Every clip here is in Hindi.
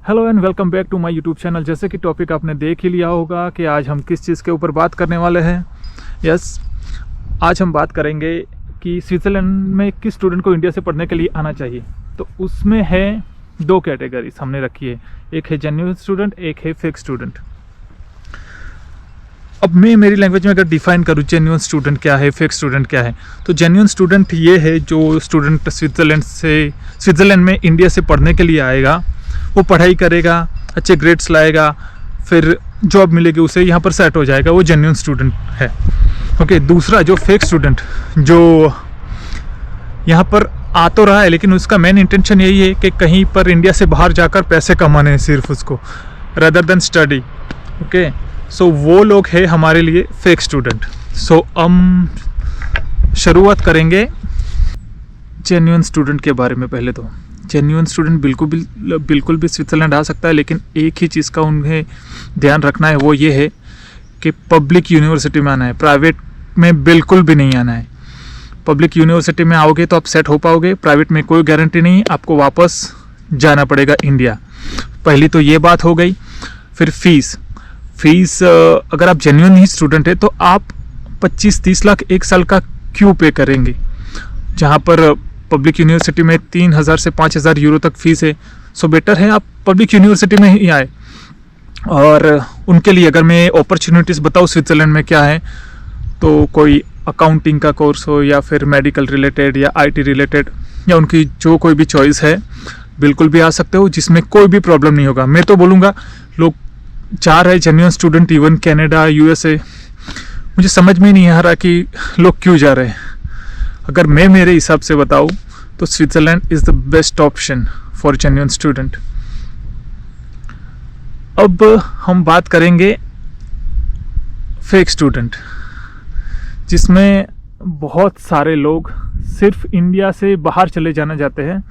Hello and welcome back to my YouTube channel. जैसे कि टॉपिक आपने देख ही लिया होगा कि आज हम किस चीज़ के ऊपर बात करने वाले हैं। आज हम बात करेंगे कि स्विट्ज़रलैंड में किस स्टूडेंट को इंडिया से पढ़ने के लिए आना चाहिए। तो उसमें है दो कैटेगरीज हमने रखी है, एक है जेन्युइन स्टूडेंट, एक है फेक स्टूडेंट। अब मैं मेरी लैंग्वेज में अगर डिफाइन करूँ जेन्युइन स्टूडेंट क्या है, फेक स्टूडेंट क्या है, तो जेन्युइन स्टूडेंट ये है जो स्टूडेंट स्विट्ज़रलैंड में इंडिया से पढ़ने के लिए आएगा, वो पढ़ाई करेगा, अच्छे ग्रेड्स लाएगा, फिर जॉब मिलेगी उसे, यहाँ पर सेट हो जाएगा, वो जेन्युइन स्टूडेंट है। ओके, दूसरा जो फेक स्टूडेंट जो यहाँ पर आ तो रहा है लेकिन उसका मेन इंटेंशन यही है कि कहीं पर इंडिया से बाहर जाकर पैसे कमाने हैं सिर्फ उसको, रदर देन स्टडी। ओके, सो वो लोग है हमारे लिए फेक स्टूडेंट। सो हम शुरुआत करेंगे जेन्युइन स्टूडेंट के बारे में। पहले तो जेन्युइन स्टूडेंट बिल्कुल भी स्विट्ज़रलैंड आ सकता है, लेकिन एक ही चीज़ का उन्हें ध्यान रखना है, वो ये है कि पब्लिक यूनिवर्सिटी में आना है, प्राइवेट में बिल्कुल भी नहीं आना है। पब्लिक यूनिवर्सिटी में आओगे तो आप सेट हो पाओगे, प्राइवेट में कोई गारंटी नहीं, आपको वापस जाना पड़ेगा इंडिया। पहली तो ये बात हो गई। फिर फीस अगर आप जेन्युइन ही स्टूडेंट है तो आप 25-30 लाख एक साल का क्यों पे करेंगे, जहाँ पर पब्लिक यूनिवर्सिटी में 3,000 से 5,000 यूरो तक फीस है। सो बेटर है आप पब्लिक यूनिवर्सिटी में ही आए। और उनके लिए अगर मैं अपॉर्चुनिटीज़ बताऊँ स्विट्ज़रलैंड में क्या है, तो कोई अकाउंटिंग का कोर्स हो या फिर मेडिकल रिलेटेड या आईटी रिलेटेड, या उनकी जो कोई भी चॉइस है, बिल्कुल भी आ सकते हो, जिसमें कोई भी प्रॉब्लम नहीं होगा। मैं तो बोलूँगा लोग जा रहे genuine student even Canada, USA, मुझे समझ में नहीं आ रहा कि लोग क्यों जा रहे हैं। अगर मैं मेरे हिसाब से बताऊँ तो Switzerland is the best option for genuine student. अब हम बात करेंगे फेक स्टूडेंट, जिसमें बहुत सारे लोग सिर्फ इंडिया से बाहर चले जाना चाहते हैं,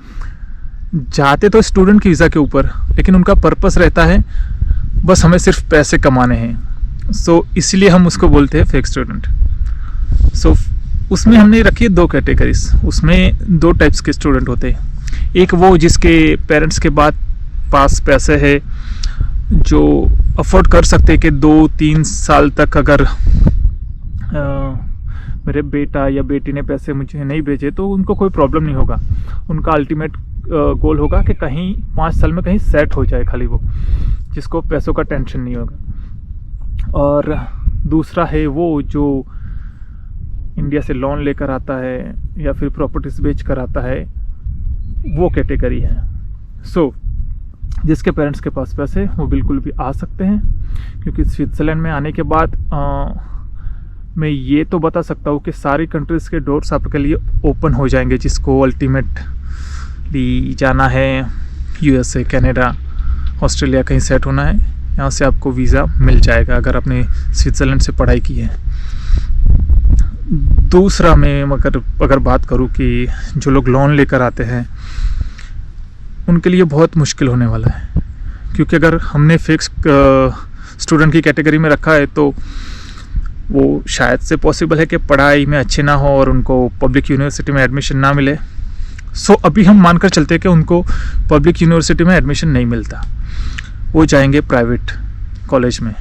जाते तो स्टूडेंट की वीज़ा के ऊपर, लेकिन उनका पर्पस रहता है बस हमें सिर्फ पैसे कमाने हैं। सो इसलिए हम उसको बोलते हैं फेक स्टूडेंट। सो उसमें हमने रखी है दो कैटेगरीज। उसमें दो टाइप्स के स्टूडेंट होते हैं। एक वो जिसके पेरेंट्स के पास पैसे है, जो अफोर्ड कर सकते हैं कि 2-3 साल तक अगर मेरे बेटा या बेटी ने पैसे मुझे नहीं भेजे तो उनको कोई प्रॉब्लम नहीं होगा। उनका अल्टीमेट गोल होगा कि कहीं 5 साल में कहीं सेट हो जाए, खाली वो, जिसको पैसों का टेंशन नहीं होगा। और दूसरा है वो जो इंडिया से लोन लेकर आता है या फिर प्रॉपर्टीज बेच कर आता है, वो कैटेगरी है। सो जिसके पेरेंट्स के पास पैसे, वो बिल्कुल भी आ सकते हैं, क्योंकि स्विट्ज़रलैंड में आने के बाद मैं ये तो बता सकता हूँ कि सारी कंट्रीज़ के डोर्स आपके लिए ओपन हो जाएंगे। जिसको अल्टीमेटली जाना है यूएसए, कनाडा, ऑस्ट्रेलिया कहीं सेट होना है, यहाँ से आपको वीज़ा मिल जाएगा अगर आपने स्विट्ज़रलैंड से पढ़ाई की है। दूसरा मैं अगर बात करूँ कि जो लोग लोन लेकर आते हैं, उनके लिए बहुत मुश्किल होने वाला है, क्योंकि अगर हमने फिक्स स्टूडेंट की कैटेगरी में रखा है तो वो शायद से पॉसिबल है कि पढ़ाई में अच्छे ना हो और उनको पब्लिक यूनिवर्सिटी में एडमिशन ना मिले। सो अभी हम मानकर चलते हैं कि उनको पब्लिक यूनिवर्सिटी में एडमिशन नहीं मिलता, वो जाएंगे प्राइवेट कॉलेज में,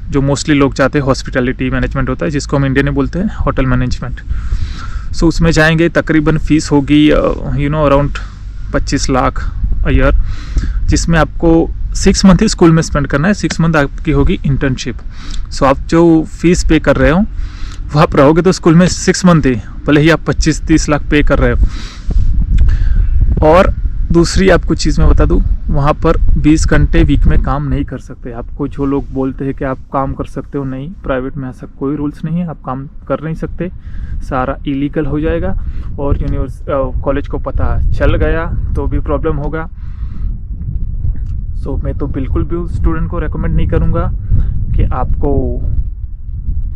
जो मोस्टली लोग चाहते हैं। हॉस्पिटैलिटी मैनेजमेंट होता है, जिसको हम इंडिया में बोलते हैं होटल मैनेजमेंट। सो उसमें जाएंगे, तकरीबन फ़ीस होगी अराउंड 25 लाख अ ईयर, जिसमें आपको 6 मंथ ही स्कूल में स्पेंड करना है, 6 मंथ आपकी होगी इंटर्नशिप। सो आप जो फीस पे कर रहे हो वो आप रहोगे तो स्कूल में 6 मंथ ही, भले ही आप 25-30 लाख पे कर रहे हो। और दूसरी आपको चीज़ मैं बता दूं, वहाँ पर 20 घंटे वीक में काम नहीं कर सकते। आपको जो लोग बोलते हैं कि आप काम कर सकते हो, नहीं, प्राइवेट में ऐसा कोई रूल्स नहीं है, आप काम कर नहीं सकते, सारा इलीगल हो जाएगा। और कॉलेज को पता चल गया तो भी प्रॉब्लम होगा। सो मैं तो बिल्कुल भी उस स्टूडेंट को रेकमेंड नहीं करूँगा कि आपको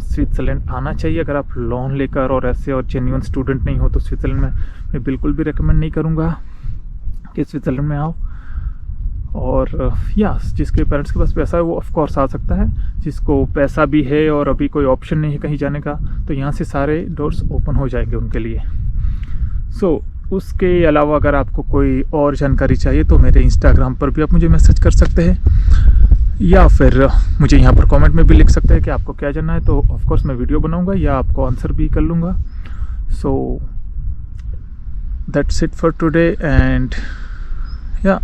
स्विट्ज़रलैंड आना चाहिए। अगर आप लोन लेकर और ऐसे और जेन्युइन स्टूडेंट नहीं हो तो स्विट्ज़रलैंड में मैं बिल्कुल भी रेकमेंड नहीं करूँगा कि स्विट्ज़रलैंड में आओ। और जिसके पेरेंट्स के पास पैसा है वो ऑफ कोर्स आ सकता है, जिसको पैसा भी है और अभी कोई ऑप्शन नहीं है कहीं जाने का, तो यहाँ से सारे डोर्स ओपन हो जाएंगे उनके लिए। सो उसके अलावा अगर आपको कोई और जानकारी चाहिए तो मेरे इंस्टाग्राम पर भी आप मुझे मैसेज कर सकते हैं, या फिर मुझे यहाँ पर कमेंट में भी लिख सकते हैं कि आपको क्या जानना है, तो ऑफ कोर्स मैं वीडियो बनाऊंगा या आपको आंसर भी कर लूँगा। So that's it for today and या